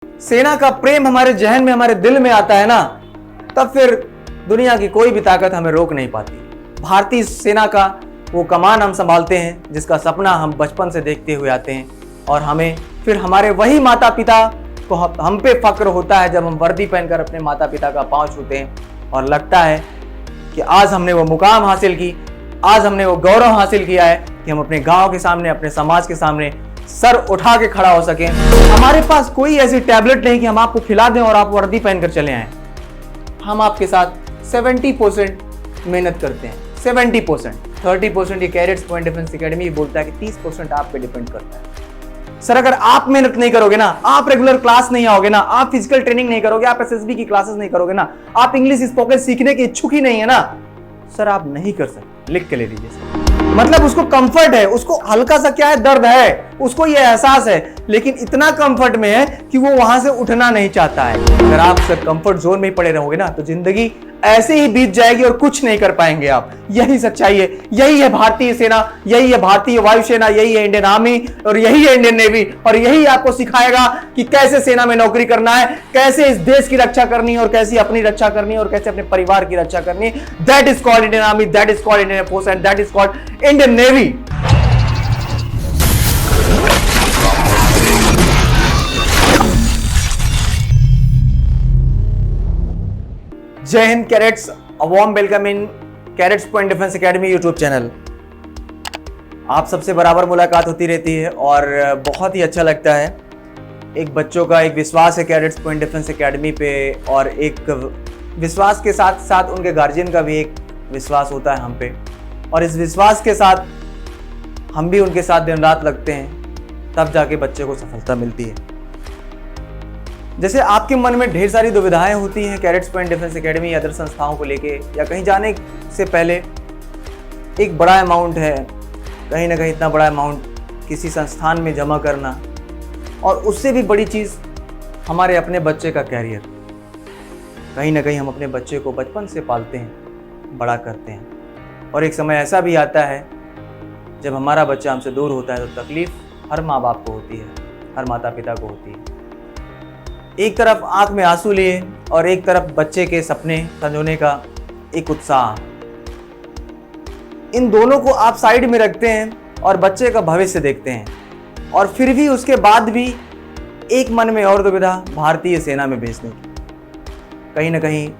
सेना का प्रेम हमारे जहन में, हमारे दिल में आता है ना, तब फिर दुनिया की कोई भी ताकत हमें रोक नहीं पाती। भारतीय सेना का वो कमान हम संभालते हैं जिसका सपना हम बचपन से देखते हुए आते हैं, और हमें फिर हमारे वही माता पिता को हम पे फक्र होता है जब हम वर्दी पहनकर अपने माता पिता का पांव छूते हैं और लगता है कि आज हमने वो मुकाम हासिल की, आज हमने वो गौरव हासिल किया है कि हम अपने गांव के सामने, अपने समाज के सामने सर उठा के खड़ा हो सकें। हमारे पास कोई ऐसी टैबलेट नहीं कि हम आपको खिला दें और आप वर्दी पहनकर चले आएं। हम आपके साथ 70% मेहनत करते हैं, 70%। 30% ये कैडेट्स पॉइंट डिफेंस एकेडमी बोलता है कि 30% आप पे डिपेंड करता है। सर अगर आप मेहनत नहीं करोगे ना, आप रेगुलर क्लास नहीं आओगे ना, आप फिजिकल ट्रेनिंग नहीं करोगे, आप एसएसबी की क्लासेस नहीं करोगे ना, आप इंग्लिश स्पोकन सीखने के इच्छुक ही नहीं है ना, सर आप नहीं कर सकते। लिख के ले लीजिए सर। मतलब उसको कंफर्ट है, उसको हल्का सा क्या है, दर्द है, उसको ये एहसास है, लेकिन इतना कंफर्ट में है कि वो वहां से उठना नहीं चाहता है। अगर आप सर कंफर्ट जोन में ही पड़े रहोगे ना तो जिंदगी ऐसे ही बीत जाएगी और कुछ नहीं कर पाएंगे आप। यही सच्चाई है, यही है भारतीय सेना, यही है भारतीय वायुसेना, यही है इंडियन आर्मी और यही है इंडियन नेवी, और यही आपको सिखाएगा कि कैसे सेना में नौकरी करना है, कैसे इस देश की रक्षा करनी है और कैसे अपनी रक्षा करनी है और कैसे अपने परिवार की रक्षा करनी है। That is called Indian Army, that is called Indian force and that is called Indian Navy. जय Hind cadets, a warm welcome in Cadets Point Defence Academy YouTube channel. आप सबसे बराबर मुलाकात होती रहती है और बहुत ही अच्छा लगता है। एक बच्चों का एक विश्वास है कैडेट्स पॉइंट डिफेंस एकेडमी पे, और एक विश्वास के साथ साथ उनके गार्जियन का भी एक विश्वास होता है हम पे, और इस विश्वास के साथ हम भी उनके साथ दिन रात लगते हैं, तब जाके बच्चे को सफलता मिलती है। जैसे आपके मन में ढेर सारी दुविधाएं होती हैं कैडेट्स पॉइंट डिफेंस एकेडमी या अदर संस्थाओं को लेके, या कहीं जाने से पहले एक बड़ा अमाउंट है, कहीं ना कहीं इतना बड़ा अमाउंट किसी संस्थान में जमा करना, और उससे भी बड़ी चीज़ हमारे अपने बच्चे का कैरियर। कहीं ना कहीं हम अपने बच्चे को बचपन से पालते हैं, बड़ा करते हैं, और एक समय ऐसा भी आता है जब हमारा बच्चा हमसे दूर होता है तो तकलीफ हर माँ बाप को होती है, हर माता पिता को होती है। एक तरफ आंख में आंसू लिए और एक तरफ बच्चे के सपने संजोने का एक उत्साह, इन दोनों को आप साइड में रखते हैं और बच्चे का भविष्य देखते हैं, और फिर भी उसके बाद भी एक मन में और दुविधा भारतीय सेना में भेजने की। कहीं ना कहीं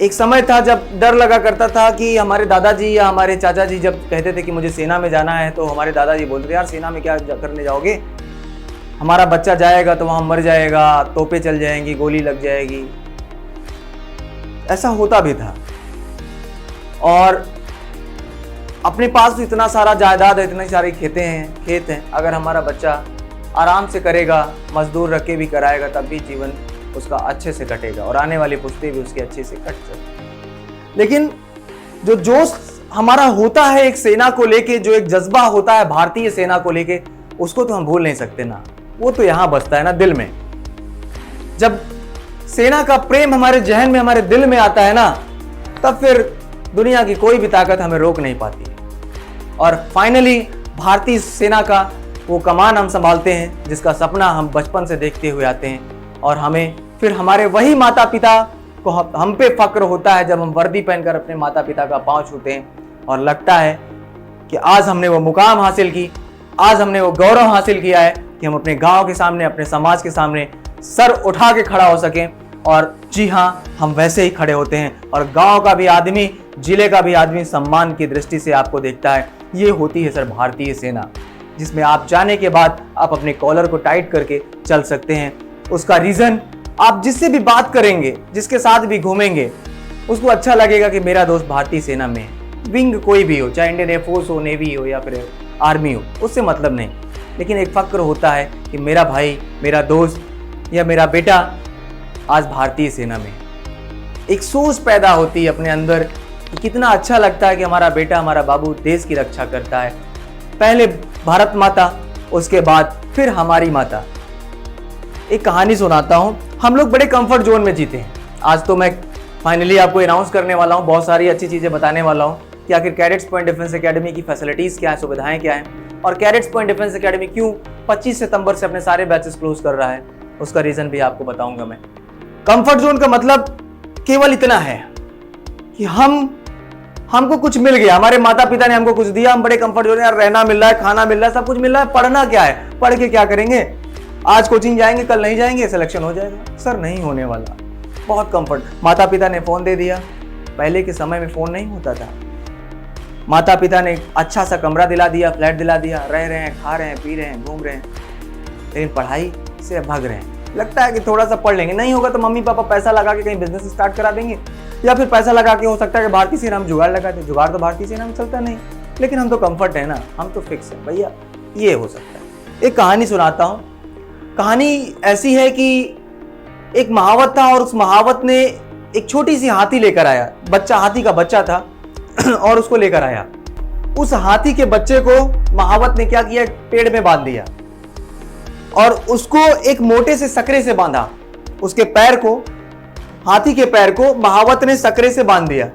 एक समय था जब डर लगा करता था कि हमारे दादाजी या हमारे चाचा जी जब कहते थे कि मुझे सेना में जाना है, तो हमारे दादाजी बोलते थे यार सेना में क्या करने जाओगे, हमारा बच्चा जाएगा तो वहां मर जाएगा, तोपें चल जाएंगी, गोली लग जाएगी। ऐसा होता भी था, और अपने पास तो इतना सारा जायदाद है, इतनी सारी खेत हैं, अगर हमारा बच्चा आराम से करेगा, मजदूर रख के भी कराएगा, तब भी जीवन उसका अच्छे से कटेगा और आने वाली पुश्ते भी उसकी अच्छे से कट सकती। लेकिन जो जोश हमारा होता है एक सेना को लेके, जो एक जज्बा होता है भारतीय सेना को लेके, उसको तो हम भूल नहीं सकते ना, वो तो यहां बसता है ना दिल में। जब सेना का प्रेम हमारे जहन में, हमारे दिल में आता है ना, तब फिर दुनिया की कोई भी ताकत हमें रोक नहीं पाती। और फाइनली भारतीय सेना का वो कमान हम संभालते हैं जिसका सपना हम बचपन से देखते हुए आते हैं, और हमें फिर हमारे वही माता पिता को हम पे फक्र होता है जब हम वर्दी पहनकर अपने माता पिता का पांव छूते हैं और लगता है कि आज हमने वो मुकाम हासिल की, आज हमने वो गौरव हासिल किया है कि हम अपने गांव के सामने, अपने समाज के सामने सर उठा के खड़ा हो सकें। और जी हाँ, हम वैसे ही खड़े होते हैं, और गांव का भी आदमी, जिले का भी आदमी सम्मान की दृष्टि से आपको देखता है। ये होती है सर भारतीय सेना, जिसमें आप जाने के बाद आप अपने कॉलर को टाइट करके चल सकते हैं। उसका रीज़न, आप जिससे भी बात करेंगे, जिसके साथ भी घूमेंगे, उसको अच्छा लगेगा कि मेरा दोस्त भारतीय सेना में है। विंग कोई भी हो, चाहे इंडियन एयरफोर्स हो, नेवी हो या फिर आर्मी हो, उससे मतलब नहीं, लेकिन एक फक्र होता है कि मेरा भाई, मेरा दोस्त या मेरा बेटा आज भारतीय सेना में। एक सोच पैदा होती है अपने अंदर कि कितना अच्छा लगता है कि हमारा बेटा, हमारा बाबू देश की रक्षा करता है। पहले भारत माता, उसके बाद फिर हमारी माता। एक कहानी सुनाता हूँ। हम लोग बड़े कंफर्ट जोन में जीते हैं। आज तो मैं फाइनली आपको अनाउंस करने वाला हूँ, बहुत सारी अच्छी चीज़ें बताने वाला हूँ कि आखिर कैडेट्स पॉइंट डिफेंस एकेडमी की फैसिलिटीज़ क्या है, सुविधाएं क्या हैं, और कैडेट्स पॉइंट डिफेंस एकेडमी क्यों 25 सितंबर से अपने सारे बैचेस क्लोज कर रहा है। उसका रीजन भी आपको बताऊंगा मैं। कंफर्ट जोन का मतलब केवल इतना है कि हमको कुछ मिल गया, हमारे माता पिता ने हमको कुछ दिया, हम बड़े कंफर्ट जोन, यार रहना मिल रहा है, खाना मिल रहा है, सब कुछ मिल रहा है। पढ़ना क्या है, पढ़ के क्या करेंगे, आज कोचिंग जाएंगे कल नहीं जाएंगे, सिलेक्शन हो जाएगा। सर नहीं होने वाला। बहुत कंफर्ट। माता पिता ने फोन दे दिया, पहले के समय में फोन नहीं होता था। माता पिता ने अच्छा सा कमरा दिला दिया, फ्लैट दिला दिया, रह रहे हैं, खा रहे हैं, पी रहे हैं, घूम रहे हैं, लेकिन पढ़ाई से भाग रहे हैं। लगता है कि थोड़ा सा पढ़ लेंगे, नहीं होगा तो मम्मी पापा पैसा लगा के कहीं बिजनेस स्टार्ट करा देंगे, या फिर पैसा लगा के हो सकता है कि भारतीय सेना में जुगाड़ लगा दे। जुगाड़ तो भारतीय सेना में चलता नहीं, लेकिन हम तो कंफर्ट है ना, हम तो फिक्स है भैया, ये हो सकता है। एक कहानी सुनाता हूँ। कहानी ऐसी है कि एक महावत था और उस महावत ने एक छोटी सी हाथी लेकर आया। बच्चा, हाथी का बच्चा था और उसको लेकर आया। उस हाथी के बच्चे को महावत ने क्या किया, पेड़ में बांध दिया और उसको एक मोटे से सकरे से बांधा। उसके पैर को, हाथी के पैर को महावत ने सकरे से बांध दिया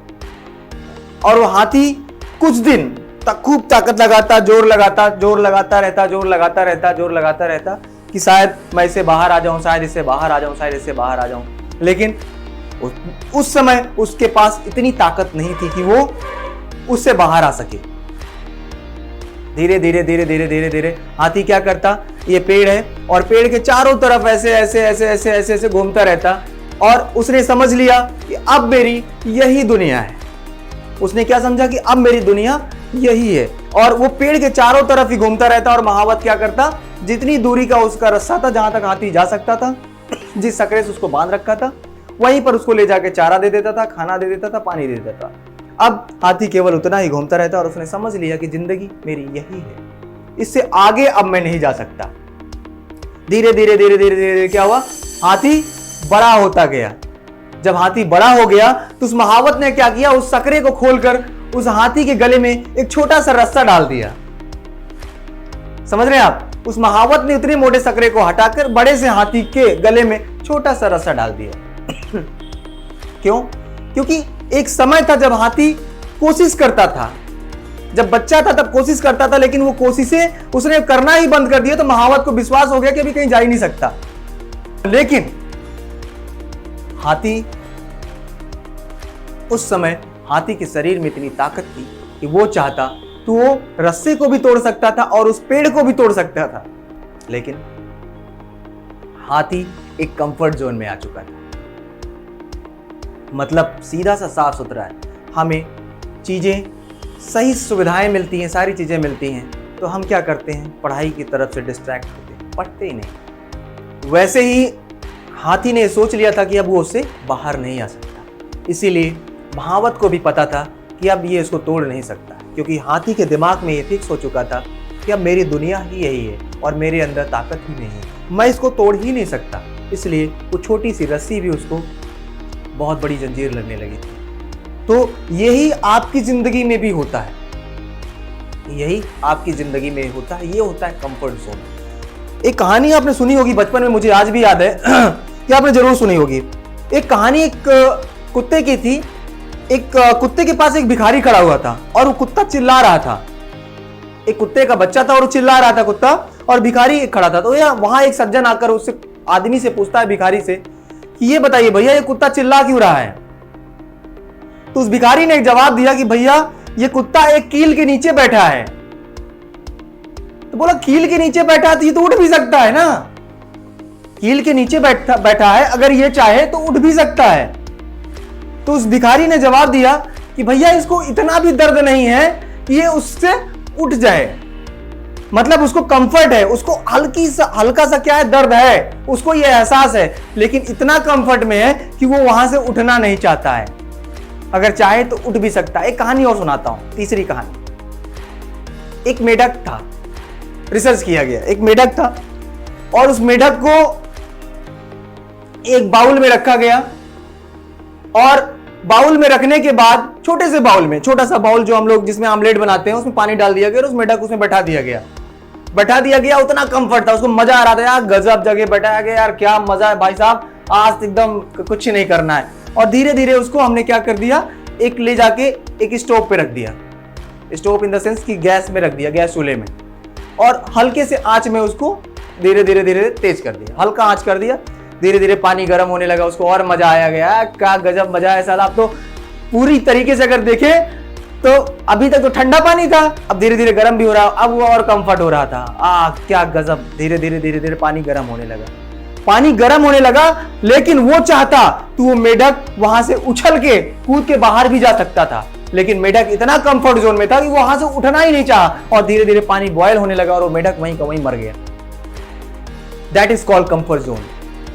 और वो हाथी कुछ दिन तक खूब ताकत लगाता, जोर लगाता रहता कि शायद मैं इससे बाहर आ जाऊं, शायद इससे बाहर आ जाऊं, शायद इससे बाहर आ जाऊं। लेकिन उस समय उसके पास इतनी ताकत नहीं थी कि वो उससे बाहर आ सके। धीरे धीरे हाथी क्या करता, ये पेड़ है और पेड़ के चारों तरफ ऐसे घूमता रहता और उसने समझ लिया कि अब मेरी यही दुनिया है। उसने क्या समझा कि अब मेरी दुनिया यही है, और वो पेड़ के चारों तरफ ही घूमता रहता। और महावत क्या करता, जितनी दूरी का उसका रास्ता था, जहां तक हाथी जा सकता था, जिस सकरे से उसको बांध रखा था, वहीं पर उसको ले जाके चारा दे देता था, खाना दे देता था, पानी दे देता था। अब हाथी केवल उतना ही घूमता रहता और उसने समझ लिया कि जिंदगी मेरी यही है, इससे आगे अब मैं नहीं जा सकता। धीरे धीरे क्या हुआ, हाथी बड़ा होता गया। जब हाथी बड़ा हो गया तो उस महावत ने क्या किया, उस सकरे को खोलकर उस हाथी के गले में एक छोटा सा रस्सा डाल दिया। समझ रहे हैं आप, उस महावत ने उतने मोटे सकरे को हटाकर बड़े से हाथी के गले में छोटा सा रस्सा डाल दिया। क्यों? क्योंकि एक समय था जब हाथी कोशिश करता था, जब बच्चा था तब कोशिश करता था, लेकिन वो कोशिशें उसने करना ही बंद कर दिया। तो महावत को विश्वास हो गया कि अभी कहीं जा ही नहीं सकता। लेकिन हाथी, उस समय हाथी के शरीर में इतनी ताकत थी कि वो चाहता तो वो रस्से को भी तोड़ सकता था और उस पेड़ को भी तोड़ सकता था। लेकिन हाथी एक कंफर्ट जोन में आ चुका था। मतलब सीधा सा साफ सुथरा है, हमें चीजें, सही सुविधाएं मिलती हैं, सारी चीजें मिलती हैं, तो हम क्या करते हैं, पढ़ाई की तरफ से डिस्ट्रैक्ट होते हैं, पढ़ते ही नहीं। वैसे ही हाथी ने सोच लिया था कि अब वो उससे बाहर नहीं आ सकता। इसीलिए महावत को भी पता था कि अब ये इसको तोड़ नहीं सकता, क्योंकि हाथी के दिमाग में ये फिक्स हो चुका था कि अब मेरी दुनिया ही यही है और मेरे अंदर ताकत ही नहीं है, मैं इसको तोड़ ही नहीं सकता। इसलिए वो छोटी सी रस्सी भी उसको बहुत बड़ी जंजीर लगने लगी थी। तो यही आपकी जिंदगी में भी होता है, यही आपकी जिंदगी में होता है, ये होता है कंफर्ट जोन। एक कहानी आपने सुनी होगी बचपन में, मुझे आज भी याद है कि आपने जरूर सुनी होगी। एक कहानी एक कुत्ते की थी। एक कुत्ते के पास एक भिखारी खड़ा हुआ था और वो कुत्ता चिल्ला रहा था। एक कुत्ते का बच्चा था और वो चिल्ला रहा था कुत्ता, और भिखारी खड़ा था। तो वहां एक सज्जन आकर उससे, आदमी से पूछता है, भिखारी से, कि ये बताइए भैया, ये कुत्ता चिल्ला क्यों रहा है? तो उस भिखारी ने एक जवाब दिया कि भैया, ये कुत्ता एक कील के नीचे बैठा है। तो बोला, कील के नीचे बैठा तो ये तो उठ भी सकता है ना, कील के नीचे बैठा है, अगर ये चाहे तो उठ भी सकता है। तो उस भिखारी ने जवाब दिया कि भैया, इसको इतना भी दर्द नहीं है कि ये उससे उठ जाए। मतलब उसको कंफर्ट है, उसको हल्का सा क्या है, दर्द है, उसको ये एहसास है, लेकिन इतना कंफर्ट में है कि वो वहां से उठना नहीं चाहता है। अगर चाहे तो उठ भी सकता है। एक कहानी और सुनाता हूं, तीसरी कहानी। एक मेढक था, रिसर्च किया गया, एक मेढक था और उस मेढक को एक बाउल में रखा गया, और बाउल में रखने के बाद छोटे से बाउल में, छोटा सा बाउल जो हम लोग जिसमें आमलेट बनाते हैं, उसमें पानी डाल दिया गया और उस मेढक उसमें बैठा दिया गया। उतना कंफर्ट था, उसको मजा आ रहा था, यार गजब जगह बैठाया गया, यार क्या मजा है भाई साहब, आज एकदम कुछ नहीं करना है। और धीरे धीरे उसको हमने क्या कर दिया, एक ले जाके एक स्टोव पे रख दिया, स्टोव इन द सेंस कि गैस में रख दिया, गैस चूल्हे में, और हल्के से आंच में उसको धीरे धीरे धीरे तेज कर दिया, हल्का आंच कर दिया, धीरे धीरे पानी गर्म होने लगा, उसको और मजा आया गया। क्या गजब मजा है साला। आप तो पूरी तरीके से अगर देखें तो अभी तक तो ठंडा पानी था, अब धीरे धीरे गर्म भी हो रहा, अब वो और कंफर्ट हो रहा था। क्या गजब। धीरे धीरे धीरे धीरे पानी गर्म होने लगा, पानी गर्म होने लगा, लेकिन वो चाहता तो वो मेढक वहां से उछल के कूद के बाहर भी जा सकता था, लेकिन मेढक इतना कंफर्ट जोन में था कि वो वहां से उठना ही नहीं चाहा, और धीरे धीरे पानी बॉयल होने लगा और वो मेढक वहीं का वहीं मर गया। That is called comfort zone.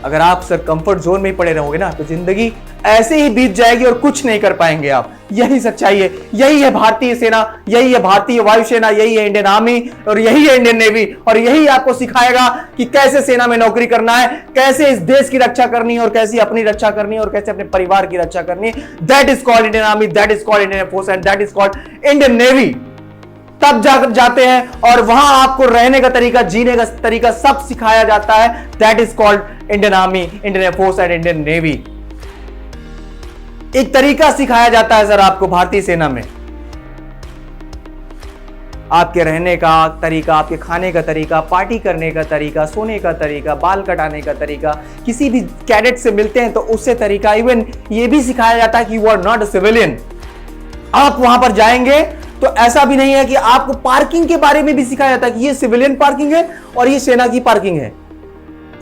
अगर आप सर कंफर्ट जोन में ही पड़े रहोगे ना तो जिंदगी ऐसे ही बीत जाएगी और कुछ नहीं कर पाएंगे आप। यही सच्चाई है, यही है भारतीय सेना, यही है भारतीय वायुसेना, यही है इंडियन आर्मी और यही है इंडियन नेवी, और यही आपको सिखाएगा कि कैसे सेना में नौकरी करना है, कैसे इस देश की रक्षा करनी है और कैसे अपनी रक्षा करनी है और कैसे अपने परिवार की रक्षा करनी है। That is called Indian Army, that is called Indian force and that is called Indian navy. तब जाकर जाते हैं और वहां आपको रहने का तरीका, जीने का तरीका सब सिखाया जाता है। That is called Indian army, Indian air force and Indian navy. एक तरीका सिखाया जाता है सर आपको भारतीय सेना में, आपके रहने का तरीका, आपके खाने का तरीका, पार्टी करने का तरीका, सोने का तरीका, बाल कटाने का तरीका, किसी भी कैडेट से मिलते हैं तो उससे तरीका, इवन ये भी सिखाया जाता है कि you are not a civilian. आप वहां पर जाएंगे तो ऐसा भी नहीं है कि आपको पार्किंग के बारे में भी सिखाया जाता है कि ये सिविलियन पार्किंग है और ये सेना की पार्किंग है।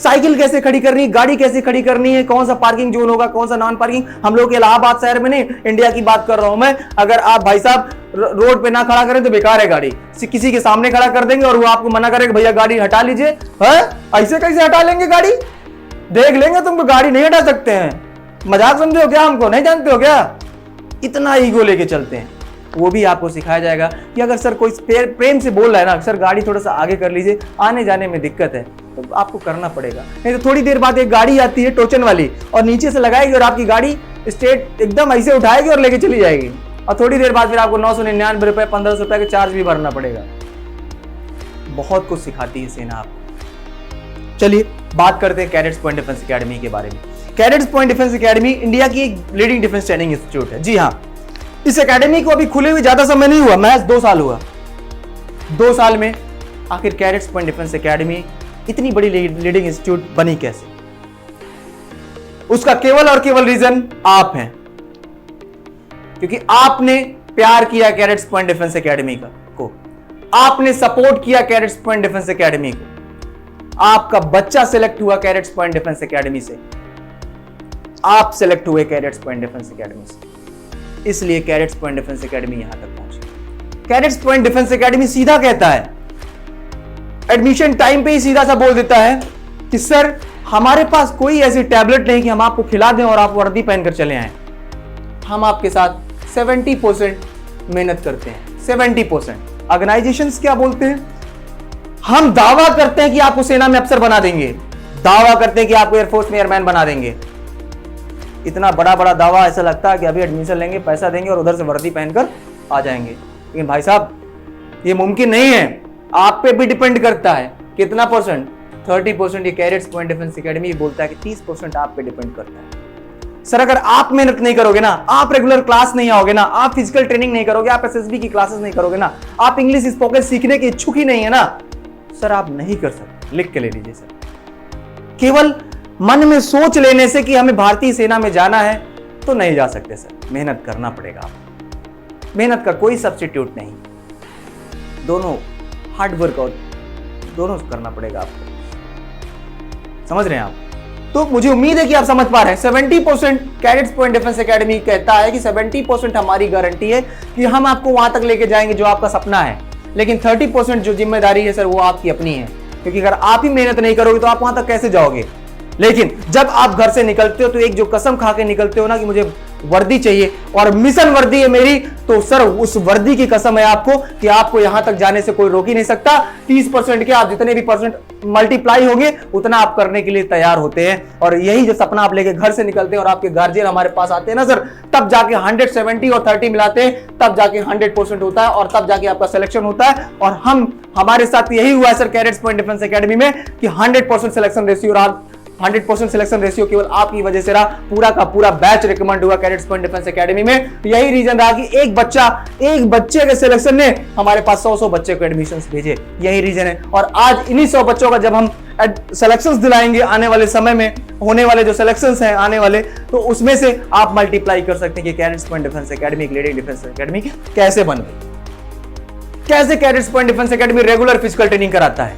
साइकिल कैसे खड़ी करनी है, गाड़ी कैसे खड़ी करनी है, कौन सा पार्किंग जोन होगा, कौन सा नॉन पार्किंग। हम लोग इलाहाबाद शहर में नहीं, इंडिया की बात कर रहा हूं मैं। अगर आप भाई साहब रोड पे ना खड़ा करें तो बेकार है गाड़ी, किसी के सामने खड़ा कर देंगे और वो आपको मना करेगा भैया गाड़ी हटा लीजिए। ऐसे कैसे हटा लेंगे गाड़ी, देख लेंगे तुमको, गाड़ी नहीं हटा सकते हैं। मजाक समझे हो क्या, हमको नहीं जानते हो क्या। इतना ईगो लेके चलते हैं। वो भी आपको सिखाया जाएगा कि अगर सर कोई प्रेम से बोल रहा है ना, सर गाड़ी थोड़ा सा आगे कर लीजिए, आने जाने में दिक्कत है, तो आपको करना पड़ेगा। नहीं तो थोड़ी देर बाद एक गाड़ी आती है टोचन वाली और नीचे से लगाएगी और आपकी गाड़ी स्टेट एकदम ऐसे उठाएगी और लेके चली जाएगी, और थोड़ी देर बाद फिर आपको 999 रुपए 1500 रुपए के चार्ज भी भरना पड़ेगा। बहुत कुछ सिखाती है सेना आपको। चलिए बात करते हैं कैडेट्स पॉइंट डिफेंस एकेडमी के बारे में। Cadets Point Defence academy India की एक लीडिंग डिफेंस ट्रेनिंग इंस्टीट्यूट है। जी हाँ, इस एकेडमी को अभी खुले हुए ज्यादा समय नहीं हुआ, महज 2 साल हुआ। 2 साल में आखिर कैडेट्स पॉइंट डिफेंस एकेडमी इतनी बड़ी लीडिंग इंस्टीट्यूट बनी कैसे? उसका केवल और केवल रीजन आप हैं, क्योंकि आपने प्यार किया कैडेट्स पॉइंट डिफेंस एकेडमी को, आपने सपोर्ट किया कैडेट्स पॉइंट डिफेंस एकेडमी को, आपका बच्चा सिलेक्ट हुआ कैडेट्स पॉइंट डिफेंस एकेडमी से, आप सिलेक्ट हुए कैडेट्स पॉइंट डिफेंस एकेडमी से, इसलिए कैडेट्स पॉइंट डिफेंस एकेडमी यहां तक पहुंची। कैडेट्स पॉइंट डिफेंस एकेडमी सीधा कहता है, एडमिशन टाइम पे ही सीधा सा बोल देता है कि सर हमारे पास कोई ऐसी टैबलेट नहीं कि हम आपको खिला दें और आप वर्दी पहनकर चले आएं। हम आपके साथ 70% मेहनत करते हैं। 70% ऑर्गेनाइजेशंस क्या बोलते हैं, हम दावा करते हैं कि आपको सेना में अफसर बना देंगे, दावा करते हैं कि आपको एयरफोर्स में एयरमैन बना देंगे। इतना बड़ा बड़ा दावा, ऐसा लगता है कि अभी एडमिशन लेंगे, पैसा देंगे और उधर से वर्दी पहनकर आ जाएंगे। लेकिन भाई साहब ये मुमकिन नहीं है, आप पे भी डिपेंड करता है। कितना परसेंट? 30%। ये कैडेट्स पॉइंट डिफेंस एकेडमी बोलता है कि 30% आप पे डिपेंड करता है। सर अगर आप मेहनत नहीं करोगे ना, आप रेगुलर क्लास नहीं आओगे ना, आप फिजिकल ट्रेनिंग नहीं करोगे, आप एसएसबी की क्लासेस नहीं करोगे ना, आप इंग्लिश स्पोकन सीखने के इच्छुक ही नहीं है ना, सर आप नहीं कर सकते। लिख के ले लीजिए सर। केवल मन में सोच लेने से कि हमें भारतीय सेना में जाना है तो नहीं जा सकते सर, मेहनत करना पड़ेगा आपको। मेहनत का कोई सब्स्टिट्यूट नहीं, दोनों हार्ड वर्क और दोनों करना पड़ेगा आपको। समझ रहे हैं आप? तो मुझे उम्मीद है कि आप समझ पा रहे हैं। 70% कैडेट्स पॉइंट डिफेंस एकेडमी कहता है कि 70% हमारी गारंटी है कि हम आपको वहां तक लेके जाएंगे जो आपका सपना है, लेकिन 30% जो जिम्मेदारी है सर वो आपकी अपनी है, क्योंकि अगर आप ही मेहनत नहीं करोगे तो आप वहां तक कैसे जाओगे। लेकिन जब आप घर से निकलते हो तो एक जो कसम खा के निकलते हो ना कि मुझे वर्दी चाहिए और मिशन वर्दी है मेरी, तो सर उस वर्दी की कसम है आपको कि आपको यहां तक जाने से कोई रोक ही नहीं सकता। 30% के आप जितने भी परसेंट मल्टीप्लाई होंगे उतना आप करने के लिए तैयार होते हैं। और यही जो सपना आप लेके घर से निकलते हैं और आपके गार्जियन हमारे पास आते हैं ना सर, तब जाके 170 और 30 मिलाते हैं, तब जाके 100% होता है और तब जाके आपका सिलेक्शन होता है। और हमारे साथ यही हुआ है sir cadets Point Defence academy में कि 100% सिलेक्शन रेशियो रहा 100% सिलेक्शन रेशियो केवल आपकी वजह से रहा, पूरा का पूरा बैच रिकमेंड हुआ कैडेट्स पॉइंट डिफेंस एकेडमी में। यही रीजन रहा कि एक बच्चे के सिलेक्शन ने हमारे पास 100 बच्चे को एडमिशंस भेजे, यही रीजन है। और आज इन्हीं 100 बच्चों का जब हम सिलेक्शंस दिलाएंगे आने वाले समय में, होने वाले जो सिलेक्शंस हैं आने वाले, तो उसमें से आप मल्टीप्लाई कर सकते हैं कि कैडेट्स पॉइंट डिफेंस एकेडमी एक लीडिंग डिफेंस एकेडमी कैसे बन गई। कैसे cadets Point Defence academy regular physical training कराता है,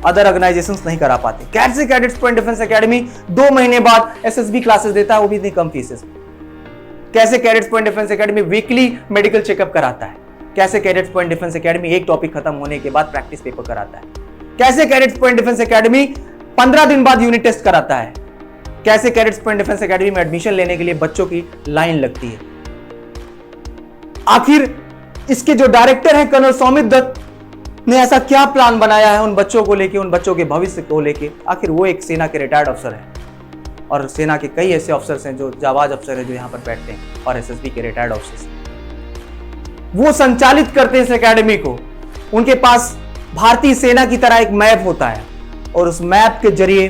अदर ऑर्गेनाइजेशंस नहीं करा पाते। कैसे कैडेट्स पॉइंट डिफेंस एकेडमी 2 महीने बाद एसएसबी क्लासेस देता है, वो भी इतनी कम फीसेस में। कैसे cadets Point Defence academy weekly medical checkup कराता है। कैसे कैडेट्स पॉइंट डिफेंस एकेडमी एक टॉपिक खत्म होने के बाद प्रैक्टिस पेपर कराता है। कैसे कैडेट्स पॉइंट डिफेंस एकेडमी 15 दिन बाद यूनिट टेस्ट कराता है। कैसे कैडेट्स पॉइंट डिफेंस एकेडमी में एडमिशन लेने के लिए बच्चों की लाइन लगती है। आखिर इसके जो डायरेक्टर हैं कर्नल सौमित दत्त ने ऐसा क्या प्लान बनाया है उन बच्चों को लेके, उन बच्चों के भविष्य को लेके। आखिर वो एक सेना के रिटायर्ड अफसर हैं और सेना के कई ऐसे अफसर्स हैं जो जाबाज अफसर हैं जो यहाँ पर बैठते हैं और एसएसबी के रिटायर्ड अफसर्स, वो संचालित करते हैं इस एकेडमी को। उनके पास भारतीय सेना की तरह एक मैप होता है और उस मैप के जरिए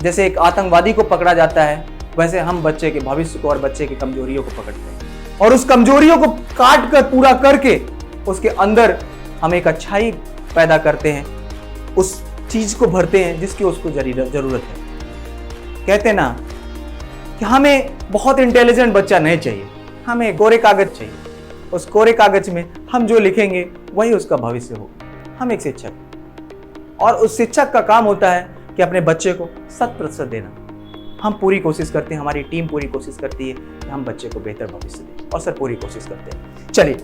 जैसे एक आतंकवादी को पकड़ा जाता है, वैसे हम बच्चे के भविष्य को और बच्चे की कमजोरियों को पकड़ते हैं और उस कमजोरियों को काट कर पूरा करके उसके अंदर हम एक अच्छाई पैदा करते हैं, उस चीज को भरते हैं जिसकी उसको जरूरत है। कहते ना कि हमें बहुत इंटेलिजेंट बच्चा नहीं चाहिए, हमें कोरे कागज चाहिए। उस कोरे कागज में हम जो लिखेंगे वही उसका भविष्य होगा। हम एक शिक्षक और उस शिक्षक का काम होता है कि अपने बच्चे को 100% देना। हम पूरी कोशिश करते हैं, हमारी टीम पूरी कोशिश करती है कि हम बच्चे को बेहतर भविष्य दें और सर पूरी कोशिश करते हैं। चलिए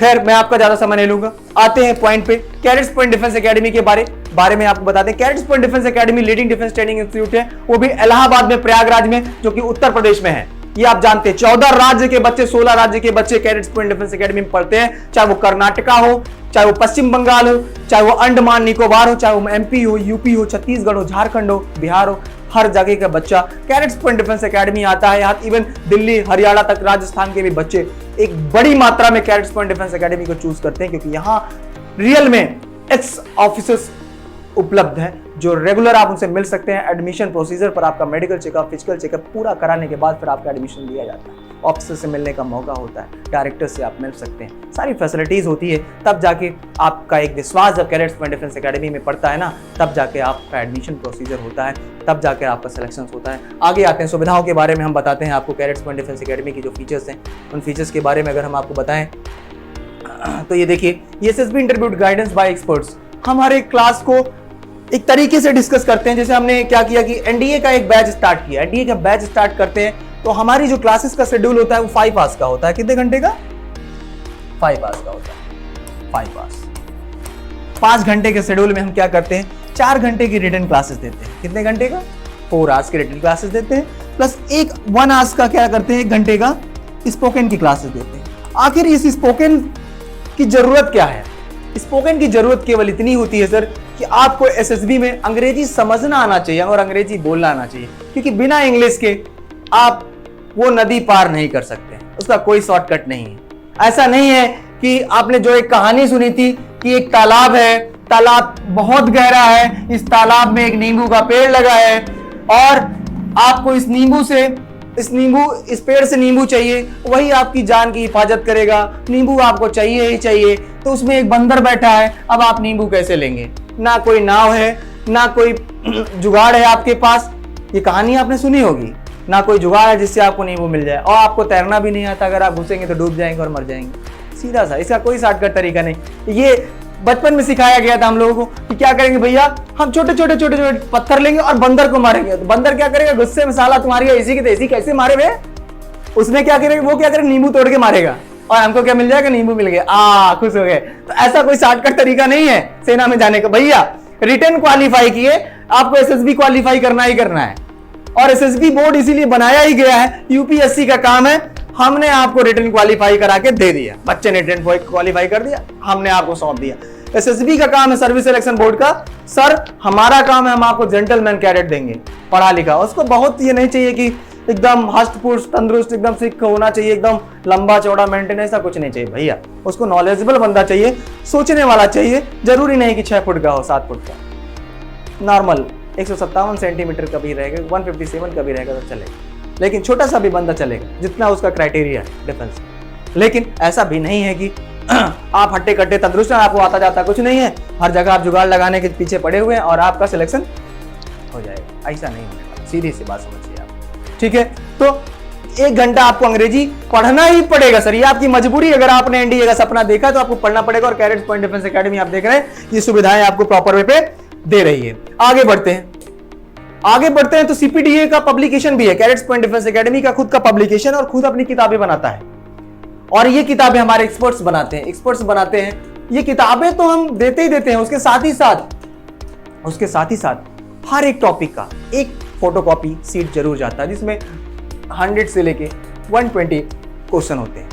खैर मैं आपका ज्यादा समय नहीं लूंगा, आते हैं पॉइंट पे। कैडेट्स पॉइंट डिफेंस एकेडमी के बारे में आपको बताते हैं। Cadets Point Defence academy leading defence training institute है, वो भी इलाहाबाद में, प्रयागराज में, जो कि उत्तर प्रदेश में है। ये आप जानते हैं 14 राज्य के बच्चे, 16 राज्य के बच्चे कैडेट्स पॉइंट डिफेंस एकेडमी में पढ़ते हैं। चाहे वो कर्नाटका हो, चाहे वो पश्चिम बंगाल हो, चाहे वो अंडमान निकोबार हो, चाहे वो एमपी हो, यूपी हो, छत्तीसगढ़ हो, झारखंड हो, बिहार हो, हर जगह का बच्चा कैडेट्स पॉइंट डिफेंस एकेडमी आता है। यहाँ इवन दिल्ली, हरियाणा तक, राजस्थान के भी बच्चे एक बड़ी मात्रा में कैडेट्स पॉइंट डिफेंस एकेडमी को चूज करते हैं, क्योंकि यहाँ रियल में एक्स ऑफिसर्स उपलब्ध है जो रेगुलर आप उनसे मिल सकते हैं। एडमिशन प्रोसीजर पर आपका मेडिकल चेकअप, फिजिकल चेकअप पूरा कराने के बाद फिर आपका एडमिशन दिया जाता है। ऑफिसर से मिलने का मौका होता है, डायरेक्टर से आप मिल सकते हैं, सारी फैसिलिटीज होती है। तब जाके आपका एक विश्वास जब कैडेट्स पॉइंट डिफेंस एकेडमी में पड़ता है ना, तब जाके आपका एडमिशन प्रोसीजर होता है, तब जाके आपका सिलेक्शन होता है। आगे आते हैं सुविधाओं के बारे में, हम बताते हैं आपको कैडेट्स पॉइंट डिफेंस एकेडमी की जो फीचर्स हैं, उन फीचर्स के बारे में अगर हम आपको बताएं तो ये देखिए, SSB interview guidance bye experts. हमारे क्लास को एक तरीके से डिस्कस करते हैं। जैसे हमने क्या किया कि एनडीए का एक बैच स्टार्ट किया, एनडीए का बैच स्टार्ट करते हैं तो हमारी जो क्लासेस का शेड्यूल होता है वो 5 आवर्स का होता है। कितने घंटे का? 5 आवर्स का होता है। 5 आवर्स, 5 घंटे के शेड्यूल में हम क्या करते हैं, 4 घंटे की रिटन क्लासेस देते हैं। कितने घंटे का? 4 आवर्स की रिटन क्लासेस देते हैं, प्लस 1 आवर्स का क्या करते हैं, 1 घंटे का स्पोकन की क्लासेस देते हैं। आखिर इस स्पोकन की जरूरत क्या है? स्पोकन की जरूरत केवल इतनी होती है सर कि आपको एसएसबी में अंग्रेजी समझना आना चाहिए और अंग्रेजी बोलना आना चाहिए, क्योंकि बिना इंग्लिश के आप वो नदी पार नहीं कर सकते, उसका कोई शॉर्टकट नहीं है। ऐसा नहीं है कि आपने जो एक कहानी सुनी थी कि एक तालाब है, तालाब बहुत गहरा है, इस तालाब में एक नींबू का पेड़ लगा है और आपको इस पेड़ से नींबू चाहिए, वही आपकी जान की हिफाजत करेगा। नींबू आपको चाहिए ही चाहिए, तो उसमें एक बंदर बैठा है, अब आप नींबू कैसे लेंगे? ना कोई नाव है, ना कोई जुगाड़ है आपके पास। ये कहानी आपने सुनी होगी, ना कोई जुगाड़ है जिससे आपको नींबू मिल जाए, और आपको तैरना भी नहीं आता, अगर आप घुसेंगे तो डूब जाएंगे और मर जाएंगे। सीधा सा, इसका कोई शॉर्टकट तरीका नहीं। ये बचपन में सिखाया गया था हम लोगों को कि क्या करेंगे भैया, हम छोटे छोटे पत्थर लेंगे और बंदर को मारेंगे। तो बंदर क्या करेगा, गुस्से में साला तुम्हारी ऐसी की तैसी कैसे मारे वे, उसने क्या करेगा, वो क्या करेगा, नींबू तोड़ के मारेगा और हमको क्या मिल जाएगा, नींबू मिल गया, खुश हो गए। तो ऐसा कोई शॉर्टकट तरीका नहीं है सेना में जाने का। भैया रिटर्न क्वालिफाई किए, आपको एसएसबी क्वालिफाई करना ही करना है, और एसएसबी बोर्ड इसीलिए बनाया ही गया है, यूपीएससी का काम है। हमने आपको रिटर्न क्वालिफाई करा के दे दिया, बच्चे ने रिटर्न क्वालिफाई कर दिया, हमने आपको सौंप दिया। एसएसबी का काम है सर्विस सिलेक्शन बोर्ड का, सर हमारा काम है हम आपको जेंटलमैन कैडेट देंगे, पढ़ा लिखा। उसको बहुत ये नहीं चाहिए कि एकदम हष्ट-पुष्ट तंदुरुस्त एकदम सिख होना चाहिए, एकदम लंबा चौड़ा मेंटेन, ऐसा कुछ नहीं चाहिए भैया। उसको नॉलेजेबल बंदा चाहिए, सोचने वाला चाहिए, जरूरी नहीं कि 6 फुट का हो, 7 फुट का, नॉर्मल 157 सेंटीमीटर का भी रहेगा, 157 का भी रहेगा तो चलेगा, लेकिन छोटा सा भी बंदा चलेगा जितना उसका क्राइटेरिया है डिफेंस। लेकिन ऐसा भी नहीं है कि आप हट्टे कट्टे तंदुरुस्त हैं, आपको आता जाता कुछ नहीं है, हर जगह आप जुगाड़ लगाने के पीछे पड़े हुए हैं और आपका सिलेक्शन हो जाएगा। ऐसा नहीं होने वाला, सीधी सी बात समझिए आप। ठीक है, तो 1 घंटा आपको अंग्रेजी पढ़ना ही पड़ेगा सर, ये आपकी मजबूरी। अगर आपने एनडीए का सपना देखा तो आपको पढ़ना पड़ेगा। और कैडेट्स पॉइंट डिफेंस एकेडमी आप देख रहे हैं, ये सुविधाएं आपको प्रॉपर वे पे दे रही है। आगे बढ़ते हैं तो सीपीडीए का पब्लिकेशन भी है। कैडेट्स पॉइंट डिफेंस एकेडमी का खुद का पब्लिकेशन और खुद अपनी किताबें बनाता है, और ये किताबें हमारे एक्सपर्ट्स बनाते हैं। ये किताबें तो हम देते ही देते हैं, उसके साथ ही साथ हर एक टॉपिक का एक फोटोकॉपी सीट जरूर जाता है, जिसमें 100 से लेके 120 क्वेश्चन होते हैं।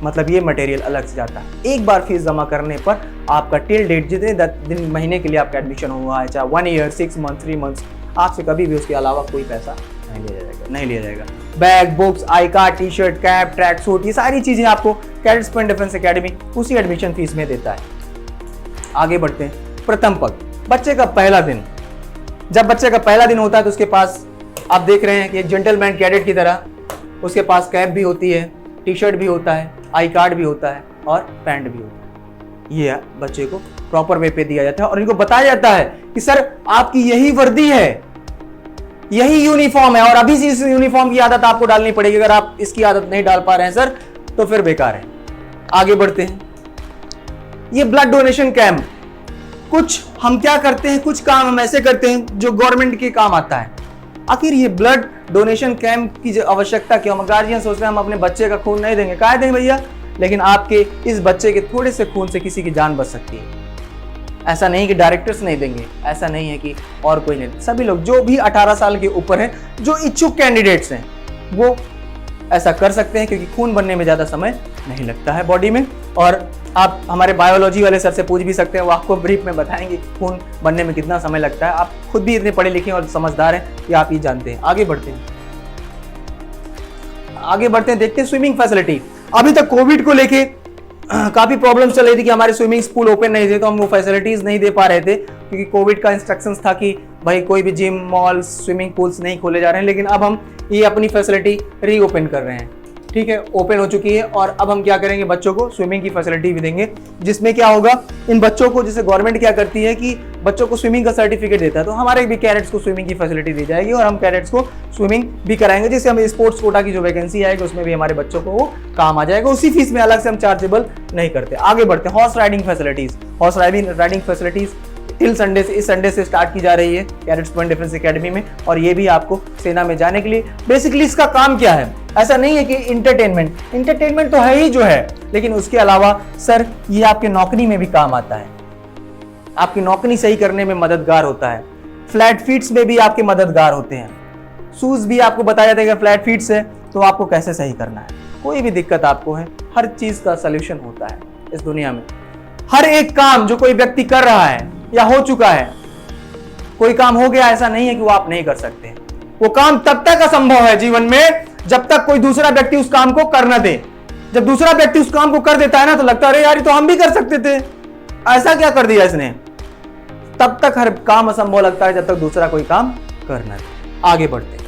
मतलब ये मटेरियल अलग से जाता है। एक बार फीस जमा करने पर आपका टिल डेट जितने दिन महीने के लिए आपका एडमिशन हुआ है, चाहे 1 ईयर, 6 मंथ, 3 मंथ्स, आपसे कभी भी उसके अलावा कोई पैसा नहीं लिया जाएगा। Bag, books, I card, T shirt, cap, track suit, ये सारी चीजें आपको कैडेट्स पॉइंट डिफेंस एकेडमी उसी एडमिशन फीस में देता है। आगे बढ़ते हैं, प्रथम पग, बच्चे का पहला दिन। जब बच्चे का पहला दिन होता है तो उसके पास आप देख रहे हैं कि एक जेंटलमैन कैडेट की तरह उसके पास कैप भी होती है, टी शर्ट भी होता है, आई कार्ड भी होता है और पैंट भी होता है। ये बच्चे को प्रॉपर वे पे दिया जाता है और इनको बताया जाता है कि सर आपकी यही वर्दी है, यही यूनिफॉर्म है, और अभी से इस यूनिफॉर्म की आदत आपको डालनी पड़ेगी। अगर आप इसकी आदत नहीं डाल पा रहे हैं सर तो फिर बेकार है। आगे बढ़ते हैं, ये ब्लड डोनेशन कैंप। कुछ हम क्या करते हैं, कुछ काम हम ऐसे करते हैं जो गवर्नमेंट के काम आता है। आखिर ये ब्लड डोनेशन कैंप की जो आवश्यकता क्यों? हम गार्जियन सोच रहे हैं हम अपने बच्चे का खून नहीं देंगे, काहे देंगे भैया, लेकिन आपके इस बच्चे के थोड़े से खून से किसी की जान बच सकती है। ऐसा नहीं कि डायरेक्टर्स नहीं देंगे, ऐसा नहीं है कि और कोई नहीं, सभी लोग जो भी 18 साल के ऊपर हैं, जो इच्छुक कैंडिडेट्स हैं, वो ऐसा कर सकते हैं, क्योंकि खून बनने में ज़्यादा समय नहीं लगता है बॉडी में। और आप हमारे बायोलॉजी वाले सर से पूछ भी सकते हैं, वो आपको ब्रीफ में बताएंगे खून बनने में कितना समय लगता है। आप खुद भी इतने पढ़े लिखे और समझदार हैं कि आप ये जानते हैं। आगे बढ़ते हैं, देखते हैं स्विमिंग फैसिलिटी। अभी तक कोविड को लेके काफी प्रॉब्लम चल रही थी कि हमारे स्विमिंग पूल ओपन नहीं थे, तो हम वो फैसिलिटीज नहीं दे पा रहे थे, क्योंकि कोविड का इंस्ट्रक्शंस था कि भाई कोई भी जिम, मॉल, स्विमिंग पूल्स नहीं खोले जा रहे हैं। लेकिन अब हम ये अपनी फैसिलिटी रीओपन कर रहे हैं। ठीक है, ओपन हो चुकी है, और अब हम क्या करेंगे, बच्चों को स्विमिंग की फैसिलिटी भी देंगे, जिसमें क्या होगा, इन बच्चों को, जैसे गवर्नमेंट क्या करती है कि बच्चों को स्विमिंग का सर्टिफिकेट देता है, तो हमारे भी कैडेट्स को स्विमिंग की फैसिलिटी दी जाएगी और हम कैडेट्स को स्विमिंग भी कराएंगे, जिससे हमें स्पोर्ट्स कोटा की जो वैकेंसी आएगी उसमें भी हमारे बच्चों को वो काम आ जाएगा। उसी फीस में अलग से हम चार्जेबल नहीं करते। आगे बढ़ते हैं, horse riding facilities till Sunday से, इस संडे से स्टार्ट की जा रही है कैडेट्स पॉइंट डिफेंस एकेडमी में, और ये भी आपको सेना में जाने के लिए। बेसिकली इसका काम क्या है, ऐसा नहीं है कि इंटरटेनमेंट तो है ही जो है, लेकिन उसके अलावा सर ये आपके नौकरी में भी काम आता है, आपकी नौकरी सही करने में मददगार होता है। फ्लैट फीट्स में भी आपके मददगार होते हैं। शूज भी आपको बताया जाता है कि फ्लैट फीट्स है तो आपको कैसे सही करना है, कोई भी दिक्कत आपको है, हर चीज का सलूशन होता है इस दुनिया में। हर एक काम जो कोई व्यक्ति कर रहा है या हो चुका है, कोई काम हो गया, ऐसा नहीं है कि वो आप नहीं कर सकते। वो काम तब तक असंभव है जीवन में जब तक कोई दूसरा व्यक्ति उस काम को कर न दे। जब दूसरा व्यक्ति उस काम को कर देता है ना, तो लगता है अरे यार ये तो हम भी कर सकते थे, ऐसा क्या कर दिया इसने। तब तक हर काम असंभव लगता है जब तक दूसरा कोई काम कर न दे। आगे बढ़ते हैं,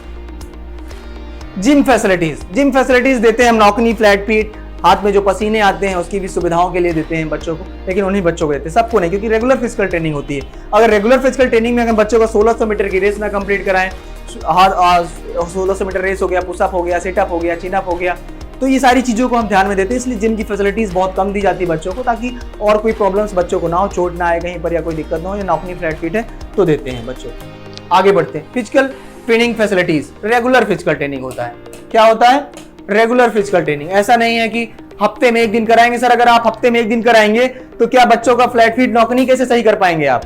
जिम फैसिलिटीज देते हैं हम, नौकनी, फ्लैट फीट, हाथ में जो पसीने आते हैं उसकी भी सुविधाओं के लिए देते हैं बच्चों को, लेकिन उन्हीं बच्चों को देते हैं, सबको नहीं, क्योंकि रेगुलर फिजिकल ट्रेनिंग होती है। अगर रेगुलर फिजिकल ट्रेनिंग में अगर बच्चों को 1600 मीटर की रेस ना कंप्लीट कराएं, 1600 मीटर रेस हो गया, पुशअप हो गया, सिटअप हो गया, चिनअप हो गया, तो ये सारी चीज़ों को हम ध्यान में देते हैं। इसलिए जिम की फैसिलिटीज़ बहुत कम दी जाती है बच्चों को, ताकि और कोई प्रॉब्लम्स बच्चों को ना हो, चोट ना आए कहीं पर या कोई दिक्कत ना हो, या नौकनी फ्लैट फीट है तो देते हैं बच्चों को। आगे बढ़ते हैं, physical training facilities. Regular physical training होता है, क्या होता है, रेगुलर फिजिकल ट्रेनिंग। ऐसा नहीं है कि हफ्ते में 1 दिन कराएंगे। सर अगर आप हफ्ते में 1 दिन कराएंगे तो क्या बच्चों का फ्लैट फीट, नौकनी कैसे सही कर पाएंगे आप?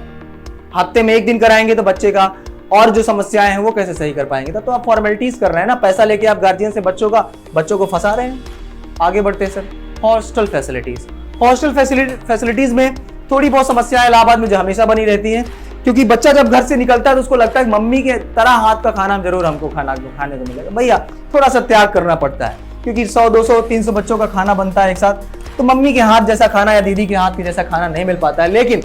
हफ्ते में 1 दिन कराएंगे तो बच्चे का और जो समस्याएं हैं वो कैसे सही कर पाएंगे? तब तो आप फॉर्मेलिटीज कर रहे हैं ना, पैसा लेके आप गार्जियन से बच्चों को फंसा रहे हैं। आगे बढ़ते हैं सर, हॉस्टल फैसिलिटीज में थोड़ी बहुत समस्याएं इलाहाबाद में जो हमेशा बनी रहती हैं, क्योंकि बच्चा जब घर से निकलता है तो उसको लगता है कि मम्मी के तरह हाथ का खाना जरूर हमको खाने को मिलेगा। भैया थोड़ा सा त्याग करना पड़ता है, क्योंकि 100, 200, 300 बच्चों का खाना बनता है एक साथ, तो मम्मी के हाथ जैसा खाना या दीदी के हाथ के जैसा खाना नहीं मिल पाता है, लेकिन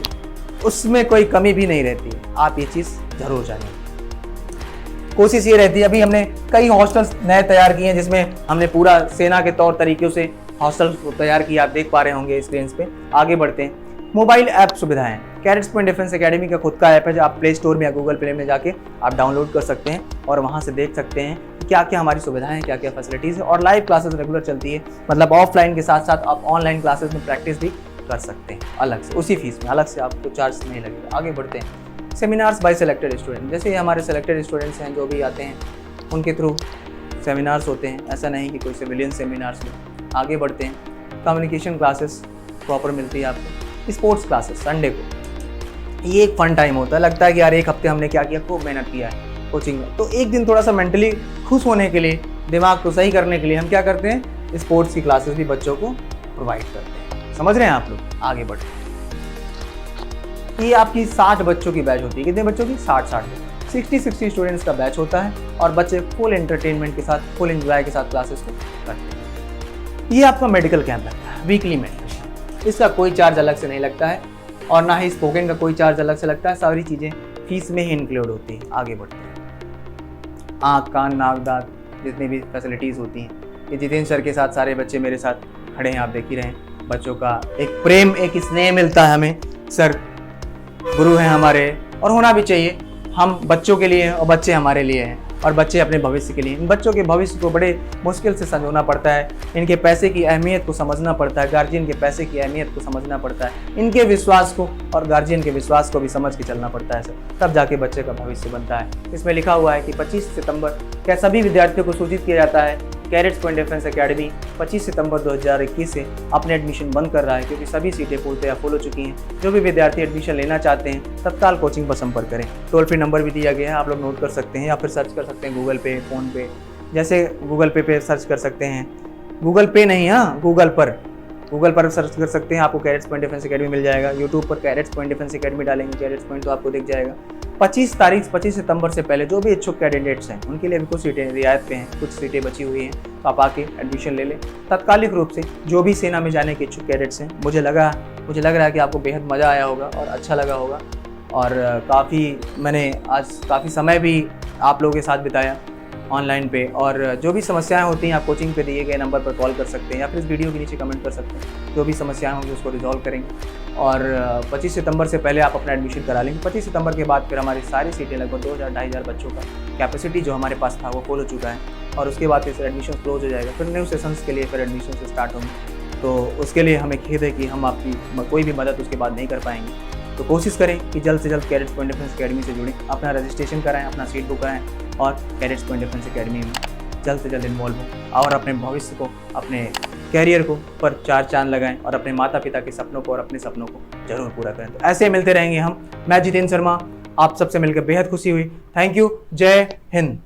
उसमें कोई कमी भी नहीं रहती है। आप ये चीज जरूर जानिए। कोशिश ये रहती है, अभी हमने कई हॉस्टल्स नए तैयार किए हैं जिसमें हमने पूरा सेना के तौर तरीकों से हॉस्टल को तैयार किया, आप देख पा रहे होंगे स्क्रीन पे। आगे बढ़ते हैं। मोबाइल ऐप सुविधाएं, कैडेट्स पॉइंट डिफेंस एकेडमी का खुद का ऐप है जो आप प्ले स्टोर में या गूगल प्ले में जाके आप डाउनलोड कर सकते हैं और वहाँ से देख सकते हैं क्या क्या हमारी सुविधाएं हैं, क्या क्या फैसिलिटीज़ है। और लाइव क्लासेस रेगुलर चलती है, मतलब ऑफलाइन के साथ साथ आप ऑनलाइन क्लासेस में प्रैक्टिस भी कर सकते हैं अलग से, उसी फीस में, अलग से आपको चार्ज नहीं लगेगा। आगे बढ़ते हैं। सेमिनार्स बाय सेलेक्टेड स्टूडेंट, जैसे हमारे सेलेक्टेड स्टूडेंट्स हैं जो भी आते हैं उनके थ्रू सेमिनार्स होते हैं, ऐसा नहीं कि कोई सिविलियन सेमिनार्स में। आगे बढ़ते हैं। कम्युनिकेशन क्लासेस प्रॉपर मिलती है आपको। स्पोर्ट्स क्लासेस संडे को, ये एक फन टाइम होता है, लगता है कि यार एक हफ्ते हमने क्या किया, खूब मेहनत किया है कोचिंग में, तो एक दिन थोड़ा सा मेंटली खुश होने के लिए, दिमाग को सही करने के लिए हम क्या करते हैं, स्पोर्ट्स की क्लासेस भी बच्चों को प्रोवाइड करते हैं। समझ रहे हैं आप लोग। आगे बढ़ते हैं। ये आपकी 60 बच्चों की बैच होती है। कितने बच्चों की? 60 स्टूडेंट्स का बैच होता है और बच्चे फुल एंटरटेनमेंट के साथ, फुल एंजॉय के साथ क्लासेस को करते हैं। ये आपका मेडिकल कैंप लगता है, वीकली मेडिकल। इसका कोई चार्ज अलग से नहीं लगता है और ना ही स्पोकन का कोई चार्ज अलग से लगता है, सारी चीज़ें फीस में ही इंक्लूड होती हैं। आगे बढ़ते हैं। आँख, कान, नाक, दांत, जितनी भी फैसिलिटीज़ होती हैं, ये जितेंद्र सर के साथ सारे बच्चे मेरे साथ खड़े हैं, आप देख ही रहे हैं। बच्चों का एक प्रेम, एक स्नेह मिलता है हमें। सर गुरु हैं हमारे और होना भी चाहिए। हम बच्चों के लिए हैं और बच्चे हमारे लिए हैं और बच्चे अपने भविष्य के लिए। इन बच्चों के भविष्य को बड़े मुश्किल से संजोना पड़ता है, इनके पैसे की अहमियत को समझना पड़ता है, गार्जियन के पैसे की अहमियत को समझना पड़ता है, इनके विश्वास को और गार्जियन के विश्वास को भी समझ के चलना पड़ता है सर, तब जाके बच्चे का भविष्य बनता है। इसमें लिखा हुआ है कि 25 सितंबर क्या सभी विद्यार्थियों को सूचित किया जाता है कैडेट्स पॉइंट डिफेंस एकेडमी 25 सितंबर 2021 से अपने एडमिशन बंद कर रहा है क्योंकि सभी सीटें पूर्णतया फुल हो चुकी हैं। जो भी विद्यार्थी एडमिशन लेना चाहते हैं तत्काल कोचिंग पर संपर्क करें। टोल फ्री नंबर भी दिया गया है, आप लोग नोट कर सकते हैं या फिर सर्च कर सकते हैं गूगल पे, फ़ोन पे। जैसे गूगल पे सर्च कर सकते हैं, गूगल पे नहीं, हाँ गूगल पर सर्च कर सकते हैं, आपको कैडेट्स पॉइंट डिफेंस एकेडमी मिल जाएगा। यूट्यूब पर कैडेट्स पॉइंट डिफेंस एकेडमी डालेंगे, कैडेट्स पॉइंट तो आपको दिख जाएगा। 25 सितंबर से पहले जो भी इच्छुक कैंडिडेट्स हैं उनके लिए भी कुछ सीटें रियायत पे हैं, कुछ सीटें बची हुई हैं, तो आप आके एडमिशन ले लें तत्कालिक रूप से। जो भी सेना में जाने के इच्छुक कैडेट्स हैं, मुझे लग रहा है कि आपको बेहद मज़ा आया होगा और अच्छा लगा होगा। और मैंने आज काफ़ी समय भी आप लोगों के साथ बिताया ऑनलाइन पे। और जो भी समस्याएं होती हैं आप कोचिंग पे दिए गए नंबर पर कॉल कर सकते हैं या फिर इस वीडियो के नीचे कमेंट कर सकते हैं। जो भी समस्याएं होंगी उसको रिजॉल्व करेंगे और 25 सितंबर से पहले आप अपना एडमिशन करा लेंगे। 25 सितंबर के बाद फिर हमारी सारी सीटें, लगभग 2000-2500 बच्चों का कैपेसिटी जो हमारे पास था वो फुल हो चुका है और उसके बाद फिर एडमिशन क्लोज हो जाएगा। फिर न्यू सेशंस के लिए फिर एडमिशन स्टार्ट होंगे, तो उसके लिए हमें खेद है कि हम आपकी कोई भी मदद उसके बाद नहीं कर पाएंगे। तो कोशिश करें कि जल्द से जल्द कैडेट्स पॉइंट डिफेंस एकेडमी से जुड़ें, अपना रजिस्ट्रेशन कराएं, अपना सीट बुक कराएं और कैडेट्स पॉइंट डिफेंस एकेडमी में जल्द से जल्द इन्वॉल्व हों और अपने भविष्य को, अपने कैरियर को पर 4 चांद लगाएं और अपने माता पिता के सपनों को और अपने सपनों को जरूर पूरा करें। तो ऐसे मिलते रहेंगे हम। मैं जितेंद्र शर्मा, आप सबसे मिलकर बेहद खुशी हुई। Thank you. जय हिंद।